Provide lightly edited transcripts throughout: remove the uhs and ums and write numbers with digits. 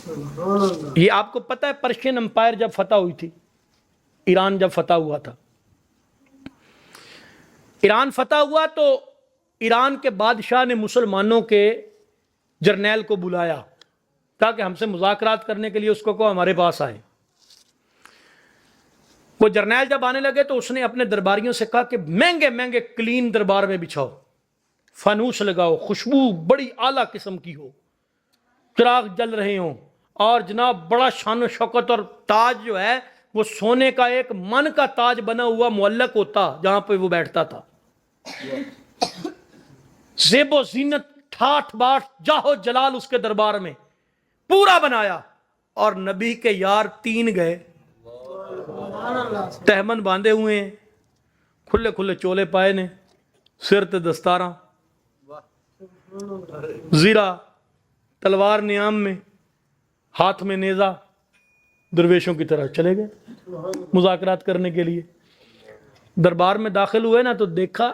یہ آپ کو پتہ ہے پرشین امپائر جب فتح ہوئی تھی، ایران جب فتح ہوا تھا، ایران فتح ہوا تو ایران کے بادشاہ نے مسلمانوں کے جرنیل کو بلایا تاکہ ہم سے مذاکرات کرنے کے لیے اس کو ہمارے پاس آئے۔ وہ جرنیل جب آنے لگے تو اس نے اپنے درباریوں سے کہا کہ مہنگے مہنگے کلین دربار میں بچھاؤ، فانوس لگاؤ، خوشبو بڑی اعلیٰ قسم کی ہو، چراغ جل رہے ہوں، اور جناب بڑا شان و شوکت، اور تاج جو ہے وہ سونے کا ایک من کا تاج بنا ہوا معلق ہوتا جہاں پہ وہ بیٹھتا تھا، زیب و زینت ٹھاٹھ باٹھ جاہو جلال اس کے دربار میں پورا بنایا۔ اور نبی کے یار 3 گئے، تہمن باندھے ہوئے ہیں، کھلے کھلے چولے پائے نے، سر تے دستاراں، زیرہ تلوار نیام میں، ہاتھ میں نیزہ، درویشوں کی طرح چلے گئے مذاکرات کرنے کے لیے۔ دربار میں داخل ہوئے نا تو دیکھا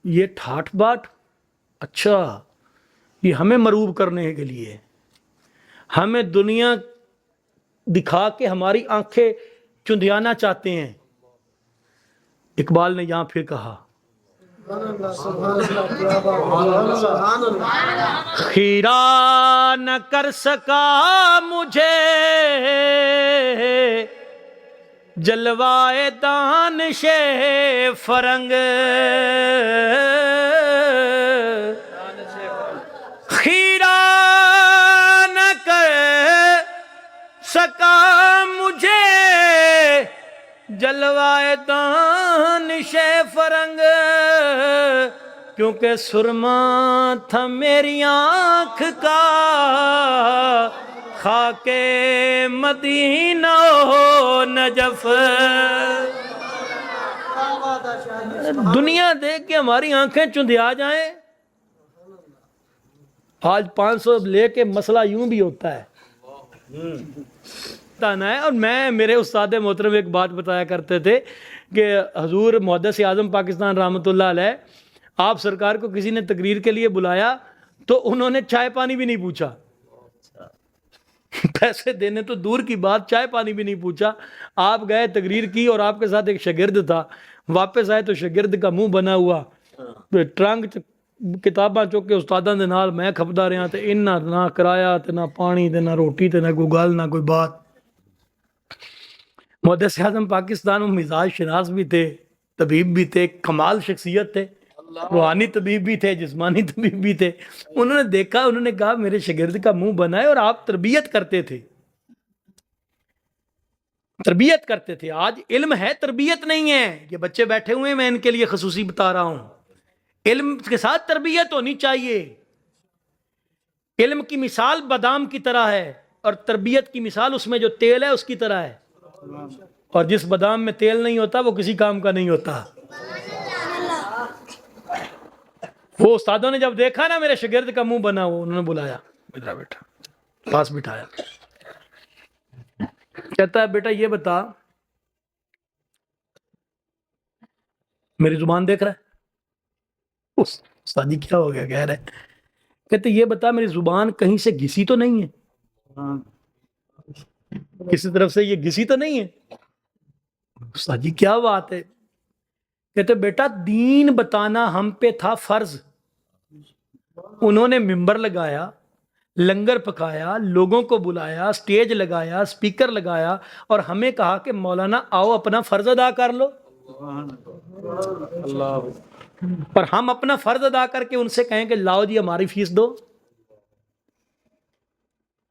یہ ٹھاٹھ باٹھ، اچھا یہ ہمیں مروب کرنے کے لیے، ہمیں دنیا دکھا کے ہماری آنکھیں چندیانا چاہتے ہیں۔ اقبال نے یہاں پھر کہا خیرہ نہ کر سکا مجھے جلوائے دانش فرنگ، خیرہ نہ کر سکا مجھے جلوائے دانش فرنگ، کیونکہ سرما تھا میری آنکھ کا خاک مدینہ و نجف۔ دنیا دیکھ کے ہماری آنکھیں چندیا جائیں۔ آج 500 لے کے مسئلہ یوں بھی ہوتا ہے، اور میرے استاد محترم ایک بات بتایا کرتے تھے کہ حضور محدث اعظم پاکستان رحمۃ اللہ علیہ، آپ سرکار کو کسی نے تقریر کے لیے بلایا تو انہوں نے چائے پانی بھی نہیں پوچھا، پیسے دینے تو دور کی بات، چائے پانی بھی نہیں پوچھا۔ آپ گئے تقریر کی اور آپ کے ساتھ ایک شاگرد تھا، واپس آئے تو شاگرد کا منہ بنا ہوا، ٹرنک کتاباں چک کے استاداں دے نال میں کھپدا رہا، تے انہاں نہ کرایا تے نہ پانی تے نہ روٹی تے نہ کوئی گل نہ کوئی بات۔ محدث اعظم پاکستان میں مزاج شناس بھی تھے، طبیب بھی تھے، کمال شخصیت تھے، روحانی طبیب بھی تھے، جسمانی طبیب بھی تھے۔ انہوں نے دیکھا، انہوں نے کہا میرے شاگرد کا منہ بنا ہے، اور آپ تربیت کرتے تھے، تربیت کرتے تھے۔ آج علم ہے، تربیت نہیں ہے۔ یہ بچے بیٹھے ہوئے ہیں، میں ان کے لیے خصوصی بتا رہا ہوں، علم کے ساتھ تربیت ہونی چاہیے۔ علم کی مثال بادام کی طرح ہے، اور تربیت کی مثال اس میں جو تیل ہے اس کی طرح ہے، اور جس بادام میں تیل نہیں ہوتا وہ کسی کام کا نہیں ہوتا۔ وہ استادوں نے جب دیکھا نا میرے شاگرد کا منہ بنا ہوا، انہوں نے بلایا، ادھر بیٹھا، پاس بٹھایا، کہتا ہے بیٹا یہ بتا، میری زبان دیکھ رہا ہے؟ استاد جی کیا ہو گیا؟ کہہ رہے، کہتے یہ بتا میری زبان کہیں سے گھسی تو نہیں ہے، کسی طرف سے یہ گھسی تو نہیں ہے؟ استاد جی کیا بات ہے؟ کہتے بیٹا دین بتانا ہم پہ تھا فرض، انہوں نے ممبر لگایا، لنگر پکایا، لوگوں کو بلایا، سٹیج لگایا، سپیکر لگایا، اور ہمیں کہا کہ مولانا آؤ اپنا فرض ادا کر لو، اور ہم اپنا فرض ادا کر کے ان سے کہیں کہ لاؤ جی ہماری فیس دو۔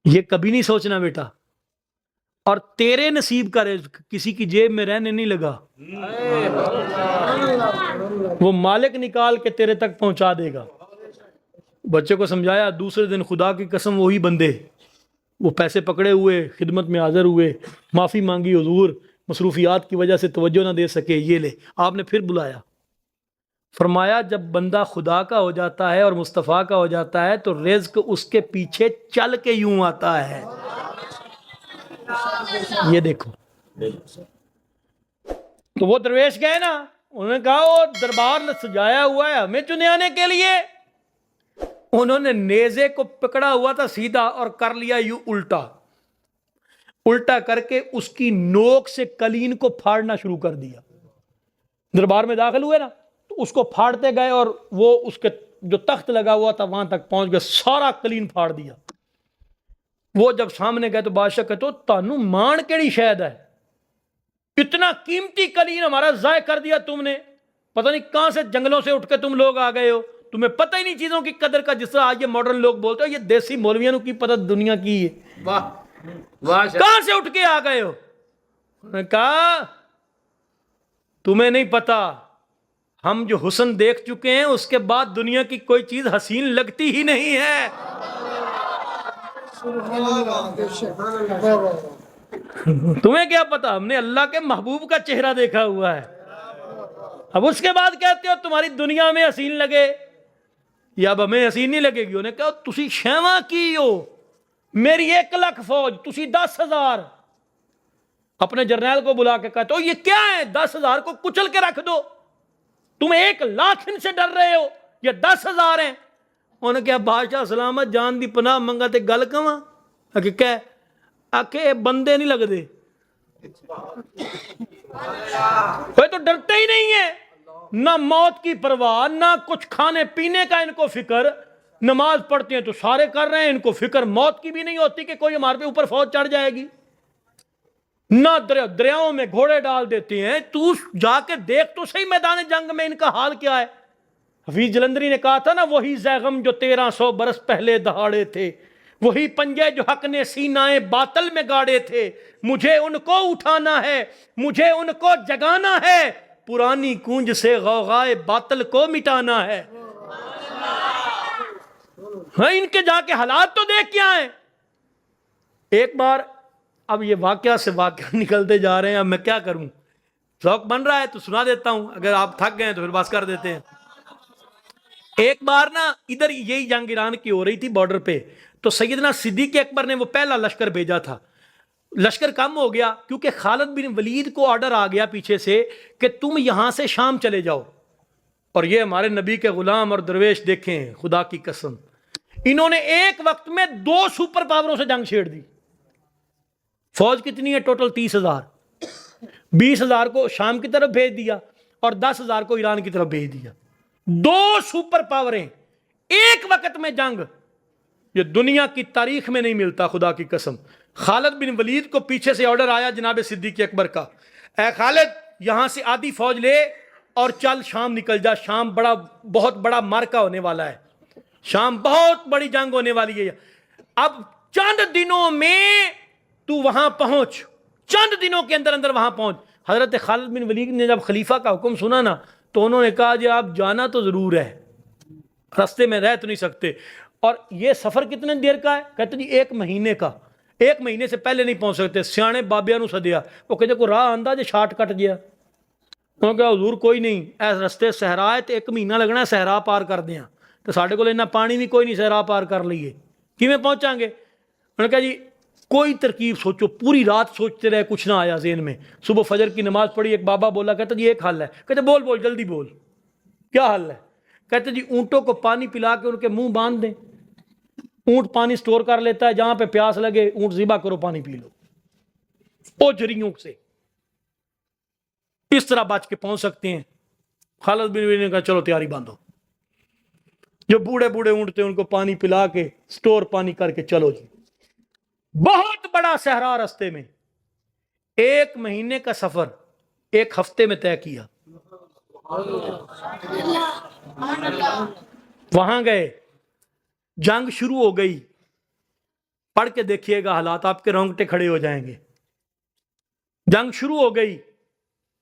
یہ کبھی نہیں سوچنا بیٹا، اور تیرے نصیب کا رزق کسی کی جیب میں رہنے نہیں لگا، وہ مالک نکال کے تیرے تک پہنچا دے گا۔ بچے کو سمجھایا، دوسرے دن خدا کی قسم وہی بندے، وہ پیسے پکڑے ہوئے خدمت میں حاضر ہوئے، معافی مانگی، حضور مصروفیات کی وجہ سے توجہ نہ دے سکے، یہ لے۔ آپ نے پھر بلایا، فرمایا جب بندہ خدا کا ہو جاتا ہے اور مصطفیٰ کا ہو جاتا ہے تو رزق اس کے پیچھے چل کے یوں آتا ہے۔ یہ دیکھو، تو وہ درویش گئے نا، انہوں نے کہا وہ دربار سجایا ہوا ہے ہمیں چنیانے کے لیے۔ انہوں نے نیزے کو پکڑا ہوا تھا سیدھا اور کر لیا یوں الٹا، الٹا کر کے اس کی نوک سے کلین کو پھاڑنا شروع کر دیا. دربار میں داخل ہوئے نا تو اس کو پھاڑتے گئے اور وہ اس کے جو تخت لگا ہوا تھا وہاں تک پہنچ گئے, سارا کلین پھاڑ دیا. وہ جب سامنے گئے تو بادشاہ کہتے ہو تانوں مان کیڑی شاید ہے, اتنا قیمتی کلین ہمارا ضائع کر دیا تم نے, پتہ نہیں کہاں سے جنگلوں سے اٹھ کے تم لوگ آ گئے ہو, تمہیں پتہ ہی نہیں چیزوں کی قدر کا, جس طرح آج یہ ماڈرن لوگ بولتے ہو یہ دیسی مولویوں کی پتہ دنیا کی ہے, کہاں سے اٹھ کے آ گئے ہو. انہوں نے کہا تمہیں نہیں پتا, ہم جو حسن دیکھ چکے ہیں اس کے بعد دنیا کی کوئی چیز حسین لگتی ہی نہیں ہے. تمہیں کیا پتا, ہم نے اللہ کے محبوب کا چہرہ دیکھا ہوا ہے. اب اس کے بعد کہتے ہو تمہاری دنیا میں حسین لگے, یا اب ہمیں حسین نہیں لگے گی. انہوں نے کہا تسی شیواں کی ہو, میری 1,00,000 فوج, تسی 10,000. اپنے جرنیل کو بلا کے کہتے ہو یہ کیا ہے, 10,000 کو کچل کے رکھ دو, تم 1,00,000 ان سے ڈر رہے ہو, یہ 10,000 ہیں. انہوں نے کہا بادشاہ سلامت جان دی پناہ منگا تے گل کواں, کہ آکے بندے نہیں لگ دے, کوئی تو ڈرتے ہی نہیں ہے, نہ موت کی پرواہ, نہ کچھ کھانے پینے کا ان کو فکر, نماز پڑھتے ہیں تو سارے کر رہے ہیں, ان کو فکر موت کی بھی نہیں ہوتی کہ کوئی ہمارے پہ اوپر فوج چڑھ جائے گی. نہ دریاؤں میں گھوڑے ڈال دیتے ہیں, تو جا کے دیکھ تو صحیح میدان جنگ میں ان کا حال کیا ہے. حفیظ جلندری نے کہا تھا نا وہی زیغم جو 1300 برس پہلے دہاڑے تھے, وہی پنجے جو حق نے سینائے باطل میں گاڑے تھے, مجھے ان کو اٹھانا ہے, مجھے ان کو جگانا ہے, پرانی گونج سے غوغائے باطل کو مٹانا ہے. ہاں ان کے جا کے حالات تو دیکھ کیا ہیں. ایک بار, اب یہ واقعہ سے واقعہ نکلتے جا رہے ہیں, اب میں کیا کروں, ذوق بن رہا ہے تو سنا دیتا ہوں, اگر آپ تھک گئے تو پھر بس کر دیتے ہیں. ایک بار نا ادھر یہی جنگ ایران کی ہو رہی تھی بارڈر پہ, تو سیدنا صدیق اکبر نے وہ پہلا لشکر بھیجا تھا. لشکر کم ہو گیا کیونکہ خالد بن ولید کو آرڈر آ گیا پیچھے سے کہ تم یہاں سے شام چلے جاؤ. اور یہ ہمارے نبی کے غلام اور درویش دیکھیں, خدا کی قسم انہوں نے ایک وقت میں 2 سپر پاوروں سے جنگ چھیڑ دی. فوج کتنی ہے ٹوٹل 30,000, 20,000 کو شام کی طرف بھیج دیا اور 10,000 کو ایران کی طرف بھیج دیا. 2 سپر پاوریں ایک وقت میں جنگ, یہ دنیا کی تاریخ میں نہیں ملتا خدا کی قسم. خالد بن ولید کو پیچھے سے آرڈر آیا جناب صدیق اکبر کا, اے خالد یہاں سے آدھی فوج لے اور چل شام نکل جا, شام بہت بڑا مارکا ہونے والا ہے, شام بہت بڑی جنگ ہونے والی ہے. اب چند دنوں میں تو وہاں پہنچ, چند دنوں کے اندر اندر وہاں پہنچ. حضرت خالد بن ولید نے جب خلیفہ کا حکم سنا نا تو انہوں نے کہا جی آپ جانا تو ضرور ہے, رستے میں رہ تو نہیں سکتے. اور یہ سفر کتنے دیر کا ہے, کہتے جی 1 مہینے کا, 1 مہینے سے پہلے نہیں پہنچ سکتے. سیانے بابیاں نو سدیا, وہ کہتے کو راہ آندا جے شارٹ کٹ گیا. انہوں نے کہا حضور کوئی نہیں, ایس رستے صحرا ہے تو 1 مہینہ لگنا ہے صحرا پار کر دیاں, تو ساڈے کول اتنا پانی بھی کوئی نہیں صحرا پار کر لیے, کیویں پہنچاں گے. انہوں نے کہا جی کوئی ترکیب سوچو. پوری رات سوچتے رہے, کچھ نہ آیا ذہن میں. صبح فجر کی نماز پڑھی, ایک بابا بولا, کہتا جی ایک حل ہے. کہتے بول جلدی بول, کیا حل ہے. کہتے جی اونٹوں کو پانی پلا کے ان کے منہ باندھ دیں, اونٹ پانی سٹور کر لیتا ہے, جہاں پہ پیاس لگے اونٹ ذبح کرو پانی پی لو, اوجریوں سے. اس طرح بچ کے پہنچ سکتے ہیں. خالد بن ولید نے کہا چلو تیاری باندھو. جو بوڑھے اونٹ تھے ان کو پانی پلا کے سٹور پانی کر کے چلو جی. بہت بڑا صحرا رستے میں, 1 مہینے کا سفر 1 ہفتے میں طے کیا. وہاں گئے, جنگ شروع ہو گئی. پڑھ کے دیکھیے گا حالات, آپ کے رونگٹے کھڑے ہو جائیں گے. جنگ شروع ہو گئی,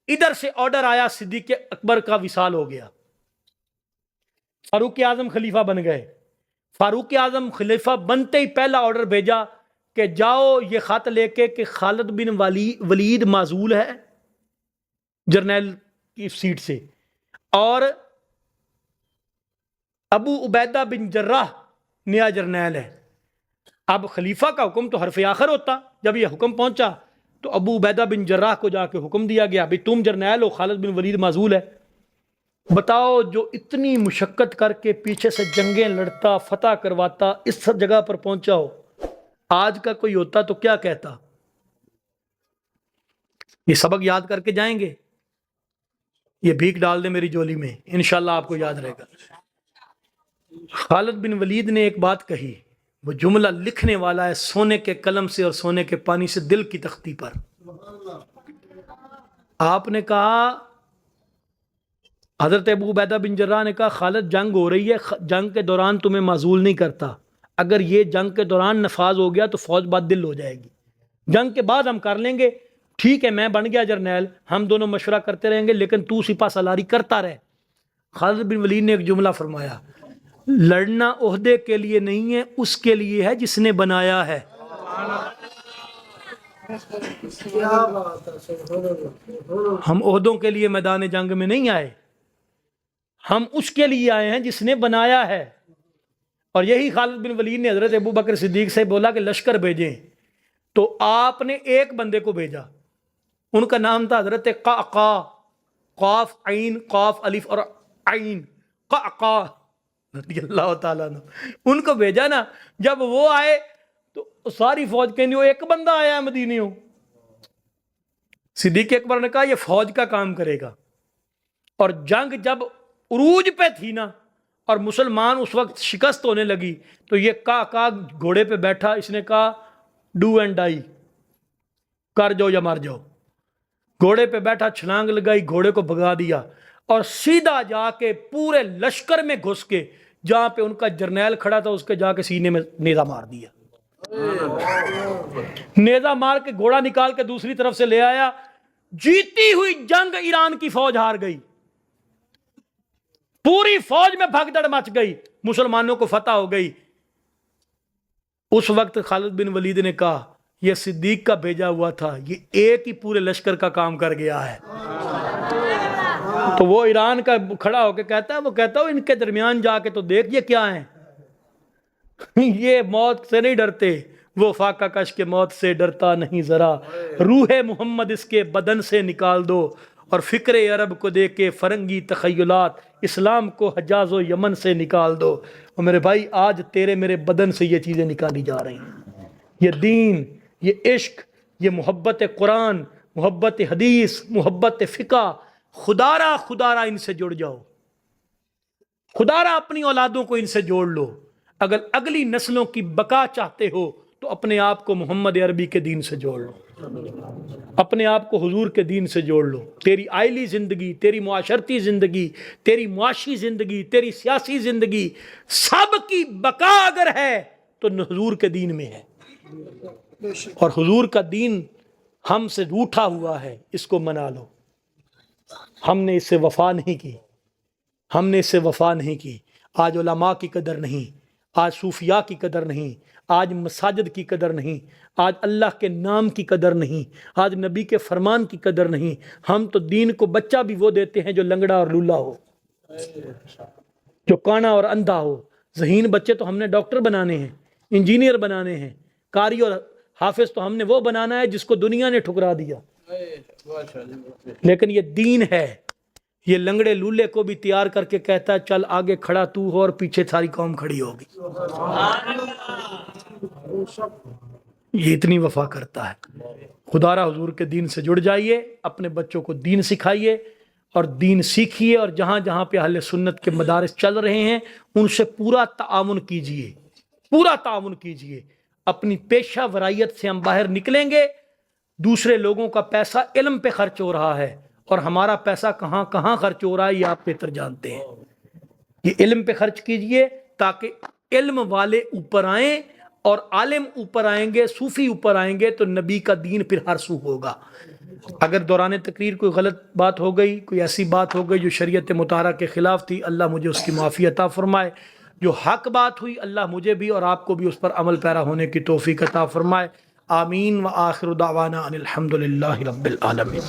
ادھر سے آرڈر آیا صدیق اکبر کا وصال ہو گیا. فاروق اعظم خلیفہ بن گئے. فاروق اعظم خلیفہ بنتے ہی پہلا آرڈر بھیجا کہ جاؤ یہ خط لے کے کہ خالد بن ولید معزول ہے جرنیل کی سیٹ سے, اور ابو عبیدہ بن جراح نیا جرنیل ہے. اب خلیفہ کا حکم تو حرف آخر ہوتا. جب یہ حکم پہنچا تو ابو عبیدہ بن جراح کو جا کے حکم دیا گیا, بھئی تم جرنیل ہو, خالد بن ولید معزول ہے. بتاؤ جو اتنی مشقت کر کے پیچھے سے جنگیں لڑتا, فتح کرواتا, اس جگہ پر پہنچا ہو, آج کا کوئی ہوتا تو کیا کہتا. یہ سبق یاد کر کے جائیں گے. یہ بھیک ڈال دیں میری جولی میں، انشاءاللہ آپ کو یاد رہے گا. خالد بن ولید نے ایک بات کہی، وہ جملہ لکھنے والا ہے سونے کے قلم سے اور سونے کے پانی سے دل کی تختی پر. آپ نے کہا، حضرت ابو عبیدہ بن جراح نے کہا خالد جنگ ہو رہی ہے، جنگ کے دوران تمہیں معزول نہیں کرتا، اگر یہ جنگ کے دوران نفاذ ہو گیا تو فوج بد دل ہو جائے گی، جنگ کے بعد ہم کر لیں گے. ٹھیک ہے، میں بن گیا جرنیل، ہم دونوں مشورہ کرتے رہیں گے، لیکن تو سپہ سالاری کرتا رہے. خالد بن ولید نے ایک جملہ فرمایا، لڑنا عہدے کے لیے نہیں ہے، اس کے لیے ہے جس نے بنایا ہے. ہم عہدوں کے لیے میدان جنگ میں نہیں آئے، ہم اس کے لیے آئے ہیں جس نے بنایا ہے. اور یہی خالد بن ولید نے حضرت ابو بکر صدیق سے بولا کہ لشکر بھیجیں، تو آپ نے ایک بندے کو بھیجا، ان کا نام تھا حضرت قعقاع، قاف عین قاف الف اور عین، قعقاع رضی اللہ تعالیٰ عنہ. ان کو بھیجا نا، جب وہ آئے تو ساری فوج کہنی وہ ایک بندہ آیا ہے مدینیوں. صدیق اکبر نے کہا یہ فوج کا کام کرے گا. اور جنگ جب عروج پہ تھی نا اور مسلمان اس وقت شکست ہونے لگی، تو یہ کا گھوڑے پہ بیٹھا، اس نے کہا ڈو اینڈ ڈائی، کر جاؤ یا مر جاؤ. گھوڑے پہ بیٹھا، چھلانگ لگائی، گھوڑے کو بھگا دیا اور سیدھا جا کے پورے لشکر میں گھس کے جہاں پہ ان کا جرنیل کھڑا تھا اس کے جا کے سینے میں نیزہ مار دیا. نیزہ مار کے گھوڑا نکال کے دوسری طرف سے لے آیا. جیتی ہوئی جنگ ایران کی فوج ہار گئی، پوری فوج میں بھگدڑ مچ گئی، مسلمانوں کو فتح ہو گئی. اس وقت خالد بن ولید نے کہا یہ صدیق کا بھیجا ہوا تھا، یہ ایک ہی پورے لشکر کا کام کر گیا ہے. تو وہ ایران کا کھڑا ہو کے کہتا ہے، وہ کہتا ہے ان کے درمیان جا کے تو دیکھ یہ کیا ہیں، یہ موت سے نہیں ڈرتے، وہ فاقہ کش کے موت سے ڈرتا نہیں ذرا، روح محمد اس کے بدن سے نکال دو اور فکر عرب کو دے کے فرنگی تخیلات اسلام کو حجاز و یمن سے نکال دو. اور میرے بھائی آج تیرے میرے بدن سے یہ چیزیں نکالی جا رہی ہیں. یہ دین، یہ عشق، یہ محبت قرآن، محبت حدیث، محبت فقہ، خدارہ ان سے جڑ جاؤ، خدارہ اپنی اولادوں کو ان سے جوڑ لو. اگر اگلی نسلوں کی بقا چاہتے ہو تو اپنے آپ کو محمد عربی کے دین سے جوڑ لو، اپنے آپ کو حضور کے دین سے جوڑ لو. تیری آئلی زندگی، تیری معاشرتی زندگی، تیری معاشی زندگی، تیری سیاسی زندگی، سب کی بقا اگر ہے تو حضور کے دین میں ہے. اور حضور کا دین ہم سے روٹھا ہوا ہے، اس کو منا لو. ہم نے اس سے وفا نہیں کی، ہم نے اس سے وفا نہیں کی. آج علماء کی قدر نہیں، آج صوفیاء کی قدر نہیں، آج مساجد کی قدر نہیں، آج اللہ کے نام کی قدر نہیں، آج نبی کے فرمان کی قدر نہیں. ہم تو دین کو بچہ بھی وہ دیتے ہیں جو لنگڑا اور لولا ہو، جو کانا اور اندھا ہو. ذہین بچے تو ہم نے ڈاکٹر بنانے ہیں، انجینئر بنانے ہیں، قاری اور حافظ تو ہم نے وہ بنانا ہے جس کو دنیا نے ٹھکرا دیا. لیکن یہ دین ہے، یہ لنگڑے لولے کو بھی تیار کر کے کہتا ہے چل آگے کھڑا تو ہو اور پیچھے ساری قوم کھڑی ہوگی. یہ اتنی وفا کرتا ہے. خدارہ حضور کے دین سے جڑ جائیے، اپنے بچوں کو دین سکھائیے اور دین سیکھیے. اور جہاں جہاں پہ اہل سنت کے مدارس چل رہے ہیں ان سے پورا تعاون کیجیے، پورا تعاون کیجیے. اپنی پیشہ ورائیت سے ہم باہر نکلیں گے. دوسرے لوگوں کا پیسہ علم پہ خرچ ہو رہا ہے اور ہمارا پیسہ کہاں کہاں خرچ ہو رہا ہے یہ آپ بہتر جانتے ہیں. یہ علم پہ خرچ کیجئے تاکہ علم والے اوپر آئیں، اور عالم اوپر آئیں گے، صوفی اوپر آئیں گے تو نبی کا دین پھر ہر سو ہوگا. اگر دوران تقریر کوئی غلط بات ہو گئی، کوئی ایسی بات ہو گئی جو شریعت مطہرہ کے خلاف تھی، اللہ مجھے اس کی معافی عطا فرمائے. جو حق بات ہوئی اللہ مجھے بھی اور آپ کو بھی اس پر عمل پیرا ہونے کی توفیق عطا فرمائے. آمین. وآخر دعوانا ان الحمد للہ رب العالمین.